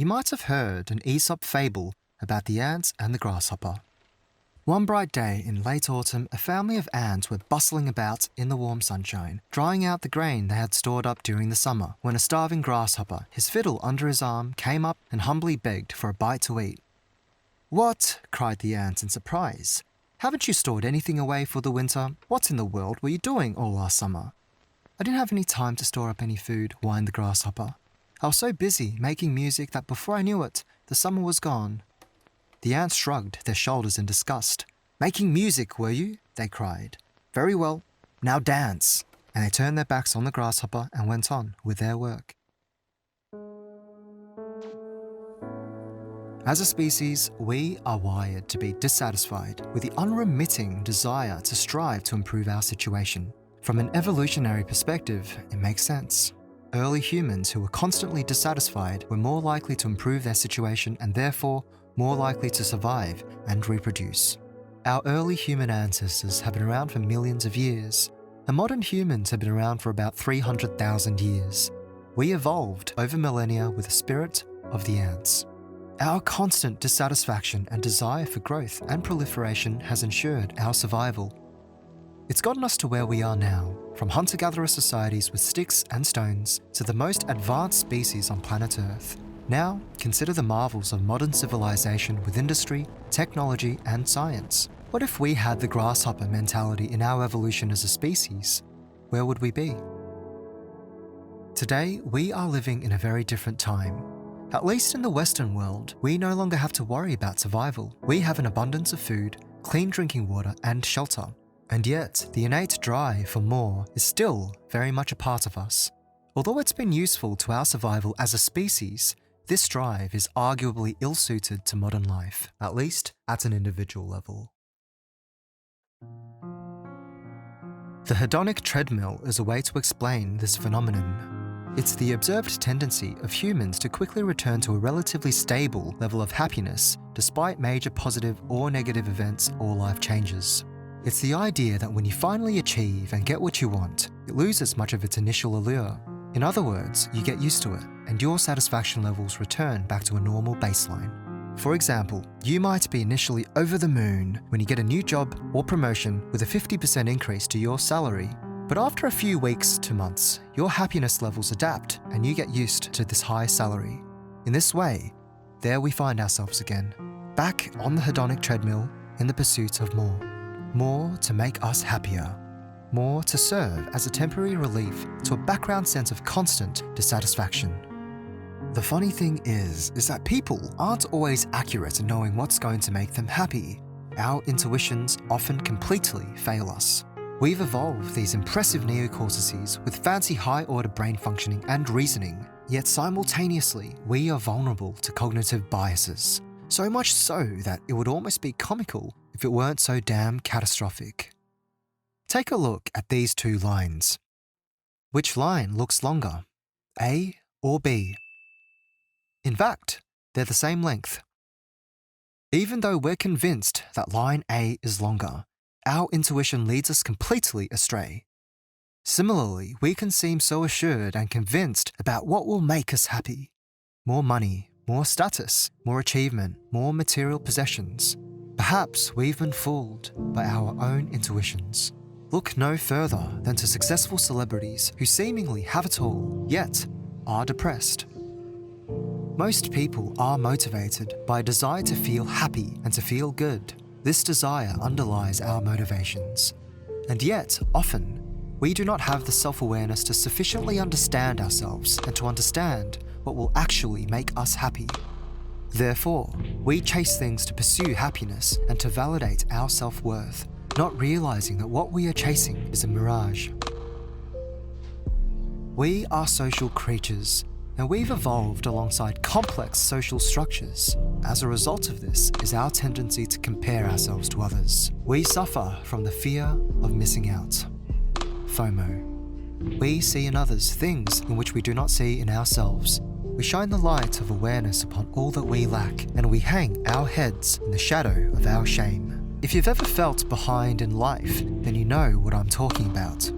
you might have heard an Aesop fable about the ant and the grasshopper. One bright day in late autumn, a family of ants were bustling about in the warm sunshine, drying out the grain they had stored up during the summer, when a starving grasshopper, his fiddle under his arm, came up and humbly begged for a bite to eat. "What?" cried the ant in surprise. "Haven't you stored anything away for the winter? What in the world were you doing all last summer?" "I didn't have any time to store up any food," whined the grasshopper. "I was so busy making music that before I knew it, the summer was gone." The ants shrugged their shoulders in disgust. "Making music, were you?" they cried. "Very well, now dance." And they turned their backs on the grasshopper and went on with their work. As a species, we are wired to be dissatisfied with the unremitting desire to strive to improve our situation. From an evolutionary perspective, it makes sense. Early humans who were constantly dissatisfied were more likely to improve their situation and therefore more likely to survive and reproduce. Our early human ancestors have been around for millions of years, and modern humans have been around for about 300,000 years. We evolved over millennia with the spirit of the ants. Our constant dissatisfaction and desire for growth and proliferation has ensured our survival. It's gotten us to where we are now, from hunter-gatherer societies with sticks and stones to the most advanced species on planet Earth. Now, consider the marvels of modern civilization with industry, technology, and science. What if we had the grasshopper mentality in our evolution as a species? Where would we be? Today, we are living in a very different time. At least in the Western world, we no longer have to worry about survival. We have an abundance of food, clean drinking water, and shelter. And yet, the innate drive for more is still very much a part of us. Although it's been useful to our survival as a species, this drive is arguably ill-suited to modern life, at least at an individual level. The Hedonic Treadmill is a way to explain this phenomenon. It's the observed tendency of humans to quickly return to a relatively stable level of happiness despite major positive or negative events or life changes. It's the idea that when you finally achieve and get what you want, it loses much of its initial allure. In other words, you get used to it, and your satisfaction levels return back to a normal baseline. For example, you might be initially over the moon when you get a new job or promotion with a 50% increase to your salary. But after a few weeks to months, your happiness levels adapt and you get used to this high salary. In this way, there we find ourselves again, back on the hedonic treadmill in the pursuit of more. More to make us happier. More to serve as a temporary relief to a background sense of constant dissatisfaction. The funny thing is that people aren't always accurate in knowing what's going to make them happy. Our intuitions often completely fail us. We've evolved these impressive neocortices with fancy high-order brain functioning and reasoning, yet simultaneously we are vulnerable to cognitive biases. So much so that it would almost be comical if it weren't so damn catastrophic. Take a look at these two lines. Which line looks longer, A or B? In fact, they're the same length. Even though we're convinced that line A is longer, our intuition leads us completely astray. Similarly, we can seem so assured and convinced about what will make us happy. More money, more status, more achievement, more material possessions. Perhaps we've been fooled by our own intuitions. Look no further than to successful celebrities who seemingly have it all, yet are depressed. Most people are motivated by a desire to feel happy and to feel good. This desire underlies our motivations. And yet, often, we do not have the self-awareness to sufficiently understand ourselves and to understand what will actually make us happy. Therefore, we chase things to pursue happiness and to validate our self-worth, not realizing that what we are chasing is a mirage. We are social creatures, and we've evolved alongside complex social structures. As a result of this is our tendency to compare ourselves to others. We suffer from the fear of missing out. FOMO. We see in others things in which we do not see in ourselves. We shine the light of awareness upon all that we lack, and we hang our heads in the shadow of our shame. If you've ever felt behind in life, then you know what I'm talking about.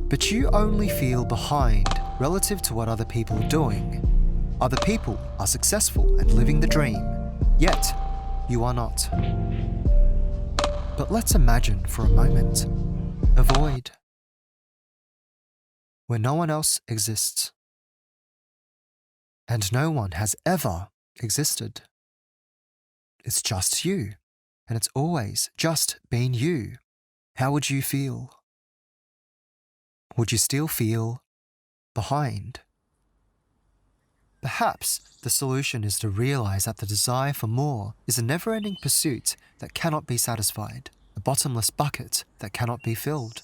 But you only feel behind relative to what other people are doing. Other people are successful and living the dream, yet you are not. But let's imagine for a moment a void where no one else exists, and no one has ever existed. It's just you, and it's always just been you. How would you feel? Would you still feel behind? Perhaps the solution is to realize that the desire for more is a never-ending pursuit that cannot be satisfied, a bottomless bucket that cannot be filled.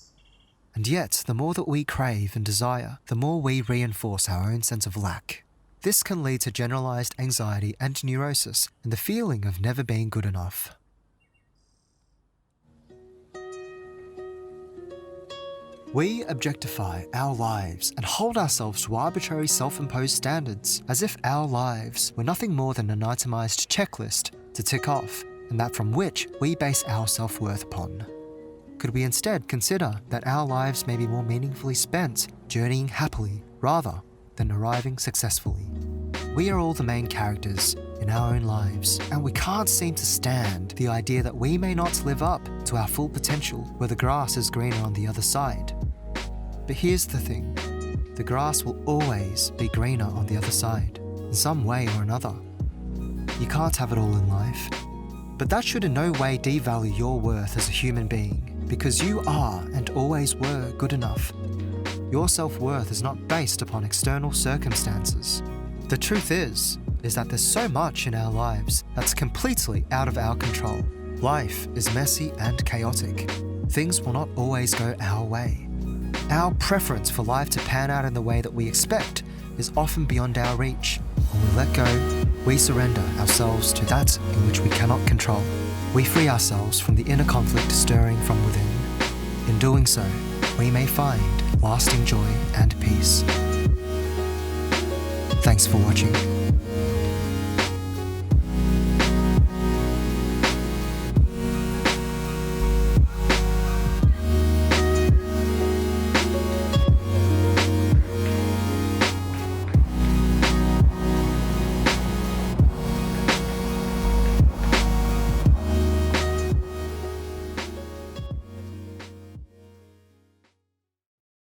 And yet, the more that we crave and desire, the more we reinforce our own sense of lack. This can lead to generalized anxiety and neurosis and the feeling of never being good enough. We objectify our lives and hold ourselves to arbitrary self-imposed standards, as if our lives were nothing more than an itemized checklist to tick off, and that from which we base our self-worth upon. Could we instead consider that our lives may be more meaningfully spent journeying happily rather than arriving successfully? We are all the main characters in our own lives, and we can't seem to stand the idea that we may not live up to our full potential where the grass is greener on the other side. But here's the thing, the grass will always be greener on the other side, in some way or another. You can't have it all in life. But that should in no way devalue your worth as a human being, because you are and always were good enough. Your self-worth is not based upon external circumstances. The truth is that there's so much in our lives that's completely out of our control. Life is messy and chaotic. Things will not always go our way. Our preference for life to pan out in the way that we expect is often beyond our reach. When we let go, we surrender ourselves to that in which we cannot control. We free ourselves from the inner conflict stirring from within. In doing so, we may find lasting joy and peace. Thanks for watching.